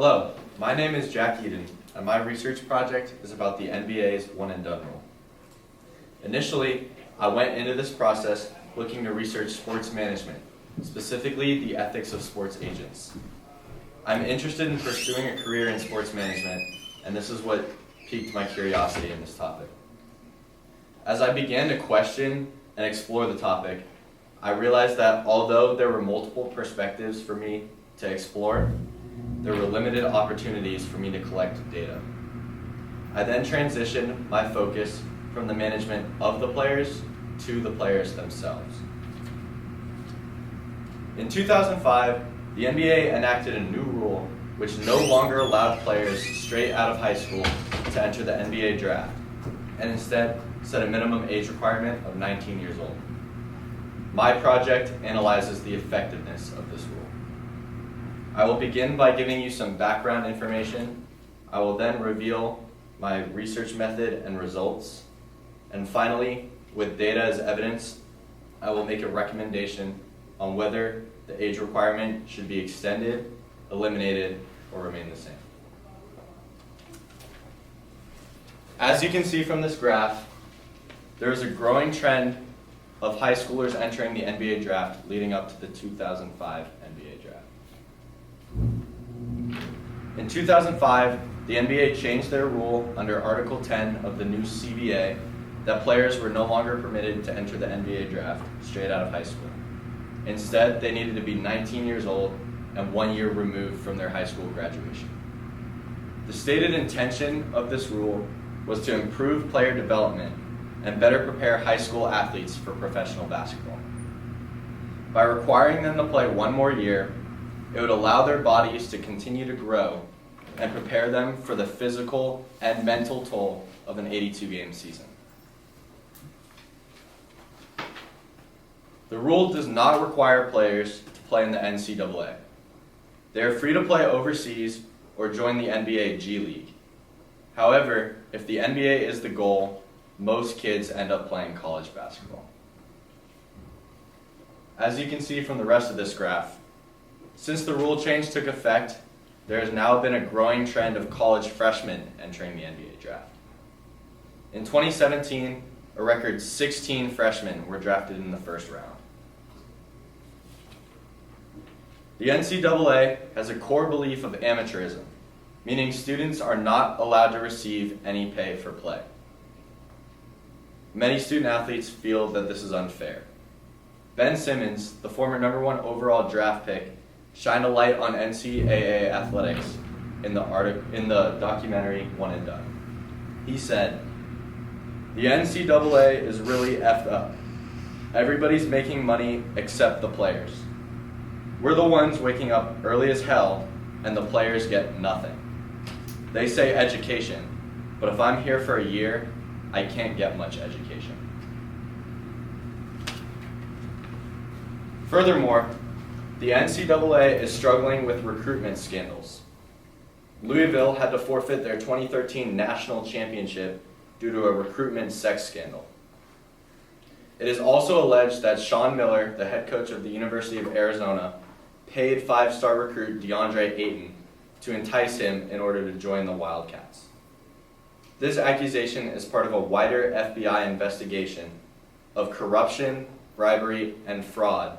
Hello, my name is Jack Eden, and my research project is about the NBA's one and done rule. Initially, I went into this process looking to research sports management, specifically the ethics of sports agents. I'm interested in pursuing a career in sports management, and this is what piqued my curiosity in this topic. As I began to question and explore the topic, I realized that although there were multiple perspectives for me to explore, there were limited opportunities for me to collect data. I then transitioned my focus from the management of the players to the players themselves. In 2005, the NBA enacted a new rule which no longer allowed players straight out of high school to enter the NBA draft, and instead set a minimum age requirement of 19 years old. My project analyzes the effectiveness of this rule. I will begin by giving you some background information. I will then reveal my research method and results. And finally, with data as evidence, I will make a recommendation on whether the age requirement should be extended, eliminated, or remain the same. As you can see from this graph, there is a growing trend of high schoolers entering the NBA draft leading up to the 2005 NBA draft. In 2005, the NBA changed their rule under Article 10 of the new CBA that players were no longer permitted to enter the NBA draft straight out of high school. Instead, they needed to be 19 years old and 1 year removed from their high school graduation. The stated intention of this rule was to improve player development and better prepare high school athletes for professional basketball. By requiring them to play 1 more year, it would allow their bodies to continue to grow and prepare them for the physical and mental toll of an 82-game season. The rule does not require players to play in the NCAA. They are free to play overseas or join the NBA G League. However, if the NBA is the goal, most kids end up playing college basketball. As you can see from the rest of this graph, since the rule change took effect, there has now been a growing trend of college freshmen entering the NBA draft. In 2017, a record 16 freshmen were drafted in the first round. The NCAA has a core belief of amateurism, meaning students are not allowed to receive any pay for play. Many student athletes feel that this is unfair. Ben Simmons, the former #1 overall draft pick, shined a light on NCAA athletics in the documentary One and Done. He said, "The NCAA is really effed up. Everybody's making money except the players. We're the ones waking up early as hell, and the players get nothing. They say education, but if I'm here for a year, I can't get much education." Furthermore, the NCAA is struggling with recruitment scandals. Louisville had to forfeit their 2013 national championship due to a recruitment sex scandal. It is also alleged that Sean Miller, the head coach of the University of Arizona, paid 5-star recruit DeAndre Ayton to entice him in order to join the Wildcats. This accusation is part of a wider FBI investigation of corruption, bribery, and fraud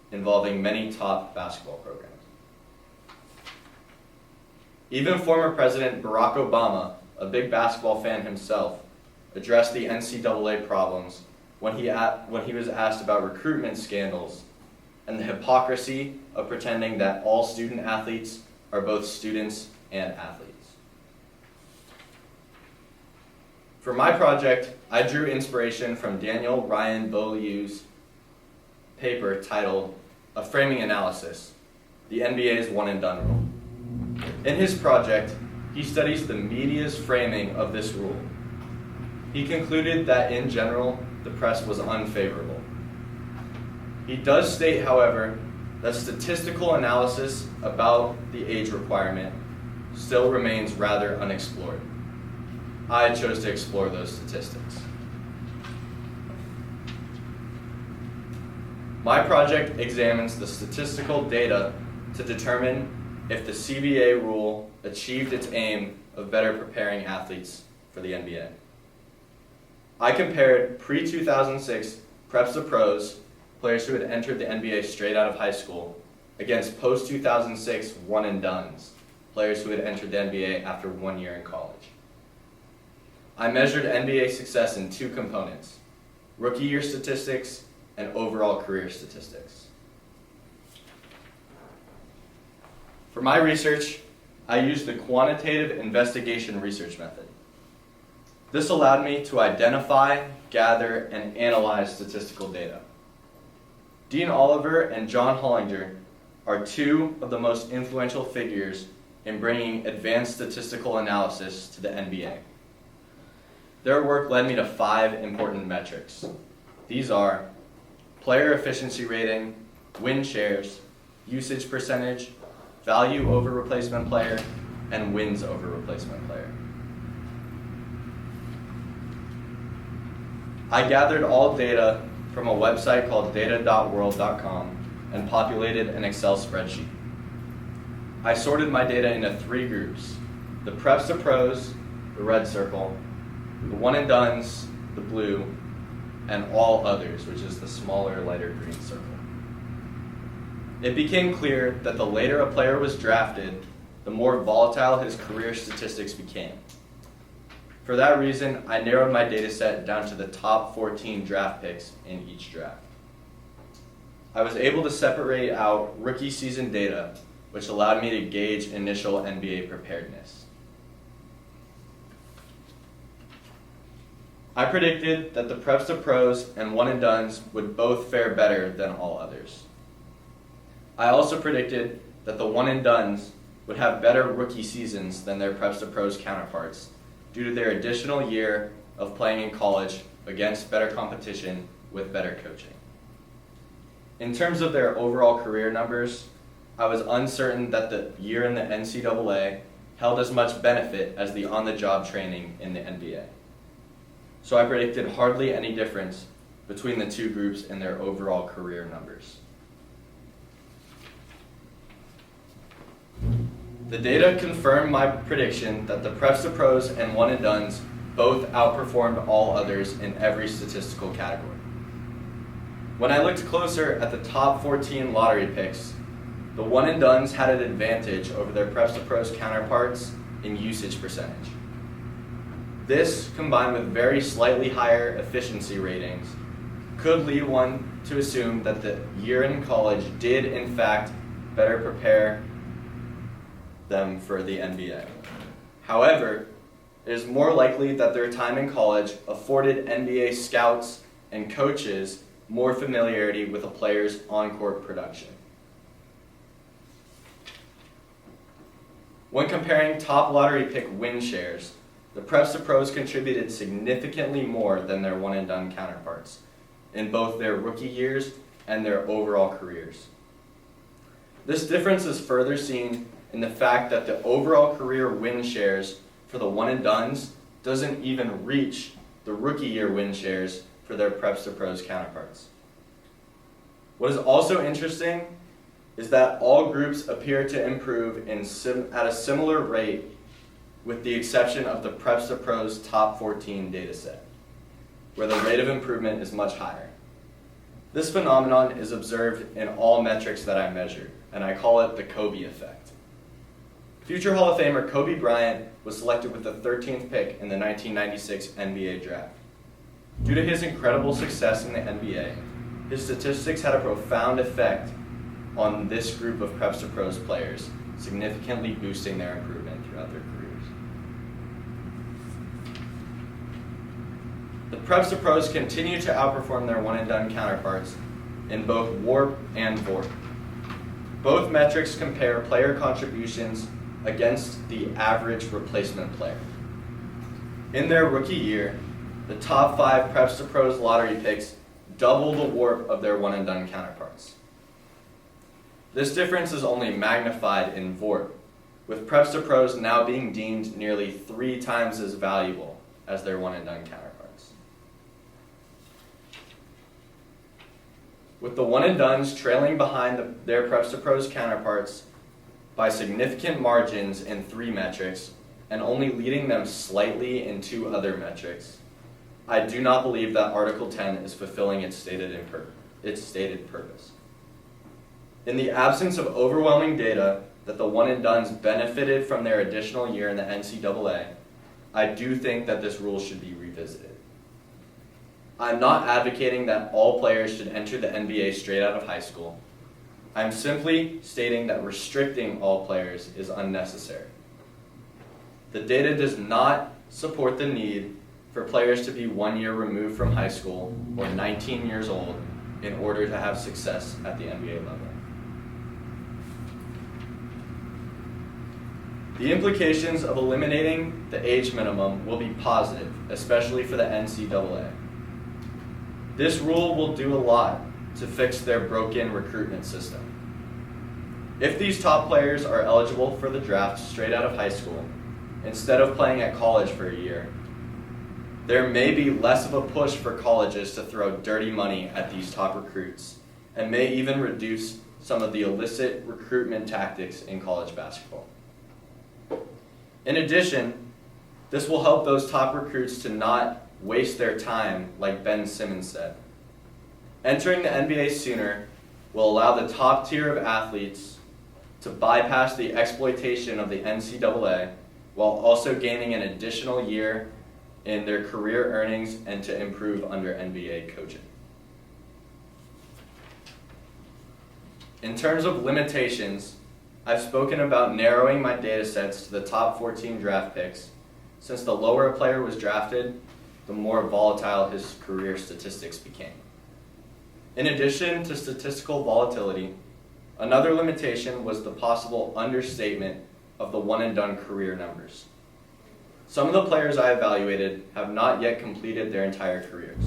involving many top basketball programs. Even former President Barack Obama, a big basketball fan himself, addressed the NCAA problems when he was asked about recruitment scandals and the hypocrisy of pretending that all student athletes are both students and athletes. For my project, I drew inspiration from Daniel Ryan Beaulieu's paper titled "A Framing Analysis, the NBA's One and Done Rule." In his project, he studies the media's framing of this rule. He concluded that in general, the press was unfavorable. He does state, however, that statistical analysis about the age requirement still remains rather unexplored. I chose to explore those statistics. My project examines the statistical data to determine if the CBA rule achieved its aim of better preparing athletes for the NBA. I compared pre-2006 preps to pros, players who had entered the NBA straight out of high school, against post-2006 one-and-dones, players who had entered the NBA after 1 year in college. I measured NBA success in two components: rookie year statistics and overall career statistics. For my research, I used the quantitative investigation research method. This allowed me to identify, gather, and analyze statistical data. Dean Oliver and John Hollinger are two of the most influential figures in bringing advanced statistical analysis to the NBA. Their work led me to 5 important metrics. These are player efficiency rating, win shares, usage percentage, value over replacement player, and wins over replacement player. I gathered all data from a website called data.world.com and populated an Excel spreadsheet. I sorted my data into 3 groups: the preps to pros, the red circle, the one and dones, the blue, and all others, which is the smaller, lighter green circle. It became clear that the later a player was drafted, the more volatile his career statistics became. For that reason, I narrowed my data set down to the top 14 draft picks in each draft. I was able to separate out rookie season data, which allowed me to gauge initial NBA preparedness. I predicted that the preps to pros and one and dones would both fare better than all others. I also predicted that the one and dones would have better rookie seasons than their preps to pros counterparts due to their additional year of playing in college against better competition with better coaching. In terms of their overall career numbers, I was uncertain that the year in the NCAA held as much benefit as the on-the-job training in the NBA. So I predicted hardly any difference between the two groups in their overall career numbers. The data confirmed my prediction that the preps to pros and one and dones both outperformed all others in every statistical category. When I looked closer at the top 14 lottery picks, the one and dones had an advantage over their preps to pros counterparts in usage percentage. This, combined with very slightly higher efficiency ratings, could lead one to assume that the year in college did in fact better prepare them for the NBA. However, it is more likely that their time in college afforded NBA scouts and coaches more familiarity with a player's on-court production. When comparing top lottery pick win shares, the preps to pros contributed significantly more than their one and done counterparts in both their rookie years and their overall careers. This difference is further seen in the fact that the overall career win shares for the one and dones doesn't even reach the rookie year win shares for their preps to pros counterparts. What is also interesting is that all groups appear to improve at a similar rate, with the exception of the preps to pros top 14 dataset, where the rate of improvement is much higher. This phenomenon is observed in all metrics that I measured, and I call it the Kobe effect. Future Hall of Famer Kobe Bryant was selected with the 13th pick in the 1996 NBA draft. Due to his incredible success in the NBA, his statistics had a profound effect on this group of preps to pros players, significantly boosting their improvement throughout their careers. The preps to pros continue to outperform their one and done counterparts in both WARP and VORP. Both metrics compare player contributions against the average replacement player. In their rookie year, the top 5 preps to pros lottery picks double the WARP of their one and done counterparts. This difference is only magnified in VORP, with preps to pros now being deemed nearly 3 times as valuable as their one and done counterparts. With the one and dones trailing behind their preps to pros counterparts, by significant margins in 3 metrics and only leading them slightly in 2 other metrics, I do not believe that Article 10 is fulfilling its stated purpose. In the absence of overwhelming data that the one-and-dones benefited from their additional year in the NCAA, I do think that this rule should be revisited. I'm not advocating that all players should enter the NBA straight out of high school. I'm simply stating that restricting all players is unnecessary. The data does not support the need for players to be 1 year removed from high school or 19 years old in order to have success at the NBA level. The implications of eliminating the age minimum will be positive, especially for the NCAA. This rule will do a lot to fix their broken recruitment system. If these top players are eligible for the draft straight out of high school, instead of playing at college for a year, there may be less of a push for colleges to throw dirty money at these top recruits, and may even reduce some of the illicit recruitment tactics in college basketball. In addition, this will help those top recruits to not waste their time, like Ben Simmons said. Entering the NBA sooner will allow the top tier of athletes to bypass the exploitation of the NCAA while also gaining an additional year in their career earnings and to improve under NBA coaching. In terms of limitations, I've spoken about narrowing my data sets to the top 14 draft picks. Since the lower a player was drafted, the more volatile his career statistics became. In addition to statistical volatility, another limitation was the possible understatement of the one-and-done career numbers. Some of the players I evaluated have not yet completed their entire careers.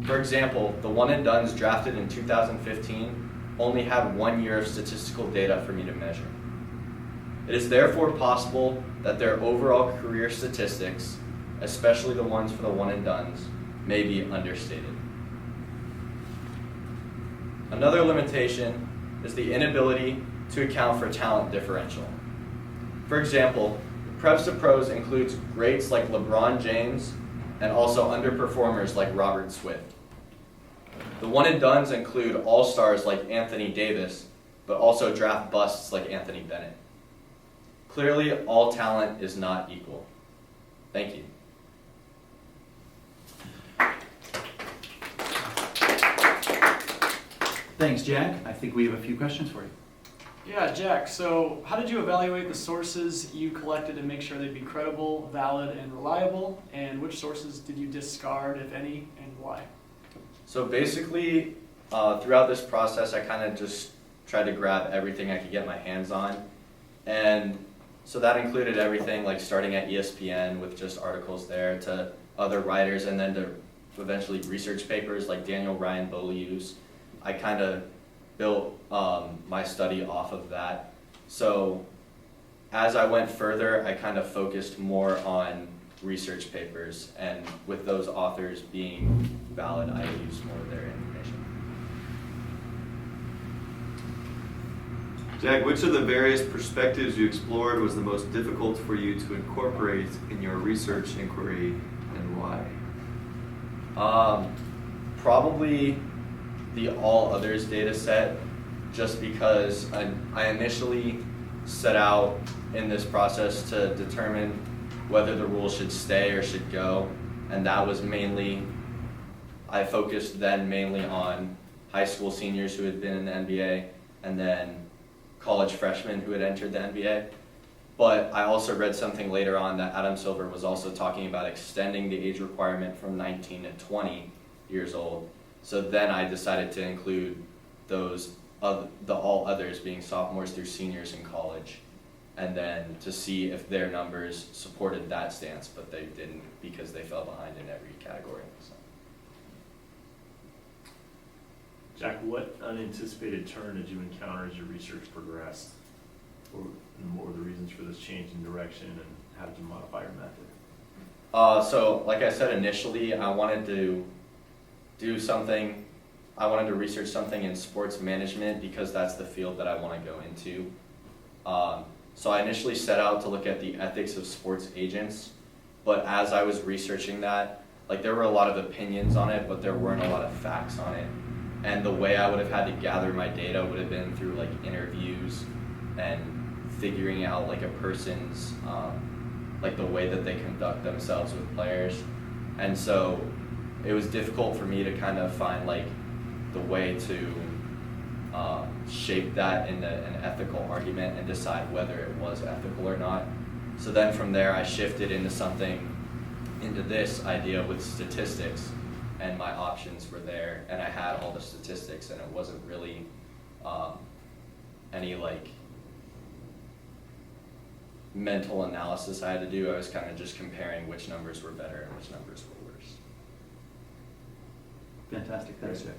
For example, the one-and-dones drafted in 2015 only had 1 year of statistical data for me to measure. It is therefore possible that their overall career statistics, especially the ones for the one-and-dones, may be understated. Another limitation is the inability to account for talent differential. For example, Preps to Pros includes greats like LeBron James and also underperformers like Robert Swift. The one-and-dones include all-stars like Anthony Davis, but also draft busts like Anthony Bennett. Clearly, all talent is not equal. Thank you. Thanks, Jack. I think we have a few questions for you. Yeah, Jack, so how did you evaluate the sources you collected to make sure they'd be credible, valid, and reliable? And which sources did you discard, if any, and why? So basically, throughout this process, I kind of just tried to grab everything I could get my hands on. And so that included everything like starting at ESPN with just articles there to other writers, and then to eventually research papers like Daniel Ryan Beaulieu's. I kind of built my study off of that. So as I went further, I kind of focused more on research papers, and with those authors being valid, I used more of their information. Jack, which of the various perspectives you explored was the most difficult for you to incorporate in your research inquiry, and why? Probably the all others data set, just because I initially set out in this process to determine whether the rule should stay or should go, and that was mainly, I focused then mainly on high school seniors who had been in the NBA, and then college freshmen who had entered the NBA. But I also read something later on that Adam Silver was also talking about extending the age requirement from 19 to 20 years old. So then I decided to include those, the all others being sophomores through seniors in college, and then to see if their numbers supported that stance, but they didn't because they fell behind in every category. So. Jack, what unanticipated turn did you encounter as your research progressed? And what were the reasons for this change in direction, and how did you modify your method? So like I said initially, I wanted to research something in sports management because that's the field that I want to go into. So I initially set out to look at the ethics of sports agents, but as I was researching that, like there were a lot of opinions on it, but there weren't a lot of facts on it. And the way I would have had to gather my data would have been through like interviews and figuring out like a person's, like the way that they conduct themselves with players. And so it was difficult for me to kind of find like the way to shape that in an ethical argument and decide whether it was ethical or not. So then from there I shifted into this idea with statistics, and my options were there, and I had all the statistics, and it wasn't really any like mental analysis I had to do. I was kind of just comparing which numbers were better and which numbers were worse. Fantastic, thanks, Jack.